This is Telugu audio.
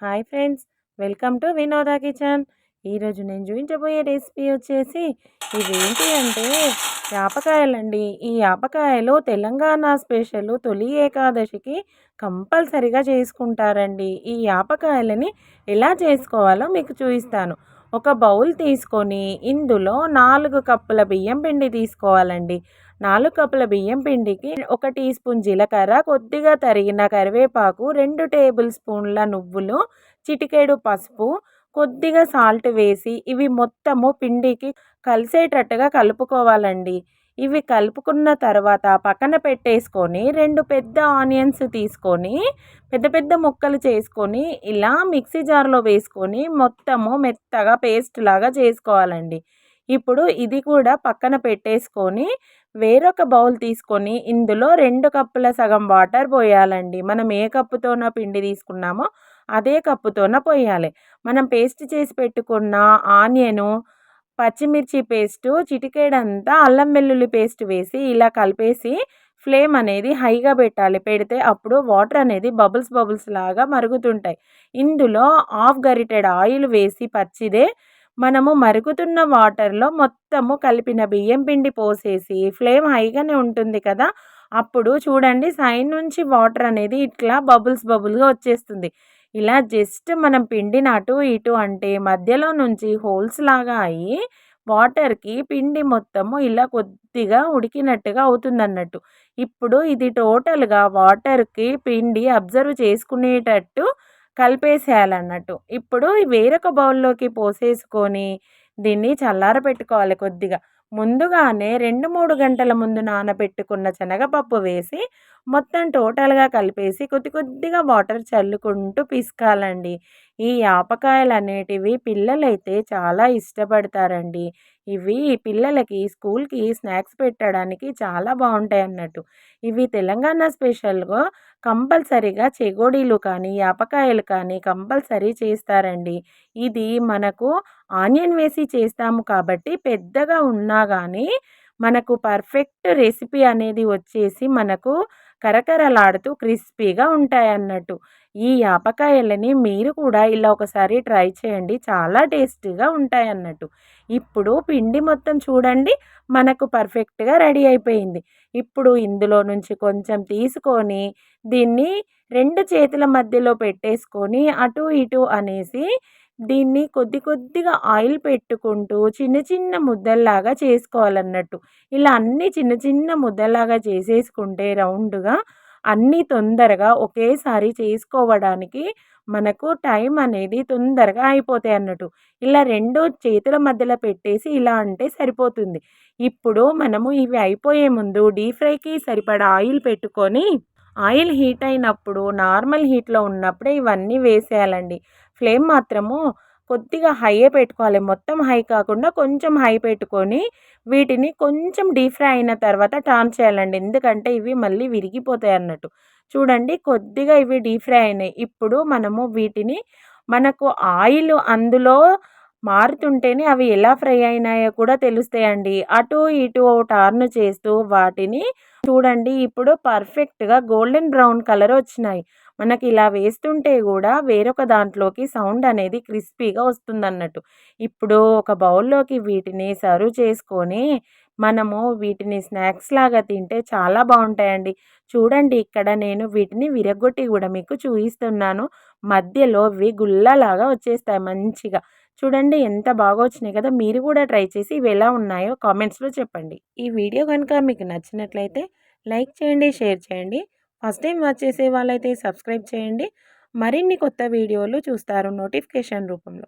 హాయ్ ఫ్రెండ్స్, వెల్కమ్ టు వినోద కిచెన్. ఈరోజు నేను చూపించబోయే రెసిపీ వచ్చేసి ఇవేంటి అంటే యాపకాయలండి. ఈ యాపకాయలు తెలంగాణ స్పెషల్ తొలి ఏకాదశికి కంపల్సరిగా చేసుకుంటారండి. ఈ యాపకాయలని ఎలా చేసుకోవాలో మీకు చూపిస్తాను. ఒక బౌల్ తీసుకొని ఇందులో 4 కప్పుల బియ్యం పిండి తీసుకోవాలండి. 4 కప్పుల బియ్యం పిండికి 1 టీ స్పూన్ జీలకర్ర, కొద్దిగా తరిగిన కరివేపాకు, 2 టేబుల్ స్పూన్ల నువ్వులు, చిటికెడు పసుపు, కొద్దిగా సాల్ట్ వేసి ఇవి మొత్తము పిండికి కలిసేటట్టుగా కలుపుకోవాలండి. ఇవి కలుపుకున్న తర్వాత పక్కన పెట్టేసుకొని 2 పెద్ద ఆనియన్స్ తీసుకొని పెద్ద పెద్ద ముక్కలు చేసుకొని ఇలా మిక్సీ జార్లో వేసుకొని మొత్తము మెత్తగా పేస్ట్ లాగా చేసుకోవాలండి. ఇప్పుడు ఇది కూడా పక్కన పెట్టేసుకొని వేరొక బౌల్ తీసుకొని ఇందులో 2 కప్పుల సగం వాటర్ పోయాలండి. మనం ఏ కప్పుతోన పిండి తీసుకున్నామో అదే కప్పుతోన పోయాలి. మనం పేస్ట్ చేసి పెట్టుకున్న ఆనియను, పచ్చిమిర్చి పేస్టు, చిటికెడంతా అల్లం వెల్లుల్లి పేస్ట్ వేసి ఇలా కలిపేసి ఫ్లేమ్ అనేది హైగా పెట్టాలి. పెడితే అప్పుడు వాటర్ అనేది బబుల్స్ బబుల్స్ లాగా మరుగుతుంటాయి. ఇందులో హాఫ్ గరిటెడ్ ఆయిల్ వేసి పచ్చిదే మనము మరుగుతున్న వాటర్లో మొత్తము కలిపిన బియ్యం పిండి పోసేసి ఫ్లేమ్ హైగానే ఉంటుంది కదా. అప్పుడు చూడండి సైడ్ నుంచి వాటర్ అనేది ఇట్లా బబుల్స్ బబుల్గా వచ్చేస్తుంది. ఇలా జస్ట్ మనం పిండిని అటు ఇటు అంటే మధ్యలో నుంచి హోల్స్ లాగా అయ్యి వాటర్కి పిండి మొత్తము ఇలా కొద్దిగా ఉడికినట్టుగా అవుతుందన్నట్టు. ఇప్పుడు ఇది టోటల్గా వాటర్కి పిండి అబ్జర్వ్ చేసుకునేటట్టు కలిపేసేయాలన్నట్టు. ఇప్పుడు వేరొక బౌల్లోకి పోసేసుకొని దీన్ని చల్లారబెట్టుకోవాలి కొద్దిగా. ముందుగానే 2, 3 గంటల ముందు నానబెట్టుకున్న శనగపప్పు వేసి మొత్తం టోటల్గా కలిపేసి కొద్ది కొద్దిగా వాటర్ చల్లుకుంటూ పిసకాలండి. ఈ ఆపకాయలు అనేటివి పిల్లలైతే చాలా ఇష్టపడతారండి. ఇవి పిల్లలకి స్కూల్కి స్నాక్స్ పెట్టడానికి చాలా బాగుంటాయి అన్నట్టు. ఇవి తెలంగాణ స్పెషల్గా కంపల్సరీగా చెగోడీలు కానీ యాపకాయలు కానీ కంపల్సరీ చేస్తారండి. ఇది మనకు ఆనియన్ వేసి చేస్తాము కాబట్టి పెద్దగా ఉన్నా కానీ మనకు పర్ఫెక్ట్ రెసిపీ అనేది వచ్చేసి మనకు కరకరలాడుతూ క్రిస్పీగా ఉంటాయన్నట్టు. ఈ యాపకాయలని మీరు కూడా ఇలా ఒకసారి ట్రై చేయండి. చాలా టేస్టీగా ఉంటాయన్నట్టు. ఇప్పుడు పిండి మొత్తం చూడండి మనకు పర్ఫెక్ట్గా రెడీ అయిపోయింది. ఇప్పుడు ఇందులో నుంచి కొంచెం తీసుకొని దీన్ని 2 చేతుల మధ్యలో పెట్టేసుకొని అటు ఇటు అనేసి దీన్ని కొద్ది కొద్దిగా ఆయిల్ పెట్టుకుంటూ చిన్న చిన్న ముద్దల్లాగా చేసుకోవాలన్నట్టు. ఇలా అన్నీ చిన్న చిన్న ముద్దలాగా చేసేసుకుంటే రౌండ్గా అన్నీ తొందరగా ఒకేసారి చేసుకోవడానికి మనకు టైం అనేది తొందరగా అయిపోతాయి అన్నట్టు. ఇలా 2 చేతుల మధ్యలో పెట్టేసి ఇలా అంటే సరిపోతుంది. ఇప్పుడు మనము ఇవి అయిపోయే ముందు డీప్ ఫ్రైకి సరిపడా ఆయిల్ పెట్టుకొని ఆయిల్ హీట్ అయినప్పుడు నార్మల్ హీట్లో ఉన్నప్పుడే ఇవన్నీ వేసేయాలండి. ఫ్లేమ్ మాత్రము కొద్దిగా హైయే పెట్టుకోవాలి. మొత్తం హై కాకుండా కొంచెం హై పెట్టుకొని వీటిని కొంచెం డీప్ ఫ్రై అయిన తర్వాత టర్న్ చేయాలండి. ఎందుకంటే ఇవి మళ్ళీ విరిగిపోతాయి అన్నట్టు. చూడండి కొద్దిగా ఇవి డీప్ ఫ్రై అయినాయి. ఇప్పుడు మనము వీటిని మనకు ఆయిల్ అందులో మారుతుంటేనే అవి ఎలా ఫ్రై అయినాయో కూడా తెలుస్తాయండి. అటు ఇటు టర్న్ చేస్తూ వాటిని చూడండి ఇప్పుడు పర్ఫెక్ట్‌గా గోల్డెన్ బ్రౌన్ కలర్ వచ్చినాయి. మనకి ఇలా వేస్తుంటే గూడా వేరొక దాంట్లోకి సౌండ్ అనేది క్రిస్పీగా వస్తుందన్నట్టు. ఇప్పుడు ఒక బౌల్‌లోకి వీటిని సర్వ్ చేసుకొని మనము వీటిని స్నాక్స్ లాగా తింటే చాలా బావుంటాయండి. చూడండి ఇక్కడ నేను వీటిని విరగ్గొట్టి గూడా మీకు చూయిస్తున్నాను. మధ్యలో ఇవి గుల్లలాగా వచ్చేస్తాయి మంచిగా. చూడండి ఎంత బాగా వచ్చినాయి కదా! మీరు కూడా ట్రై చేసి ఇవి ఎలా ఉన్నాయో కామెంట్స్‌లో చెప్పండి. ఈ వీడియో గనుక మీకు నచ్చినట్లయితే లైక్ చేయండి, షేర్ చేయండి. ఫస్ట్ టైం వాచ్ చేసే వాళ్ళైతే సబ్స్క్రైబ్ చేయండి. మరిన్ని కొత్త వీడియోలు చూస్తారు నోటిఫికేషన్ రూపంలో.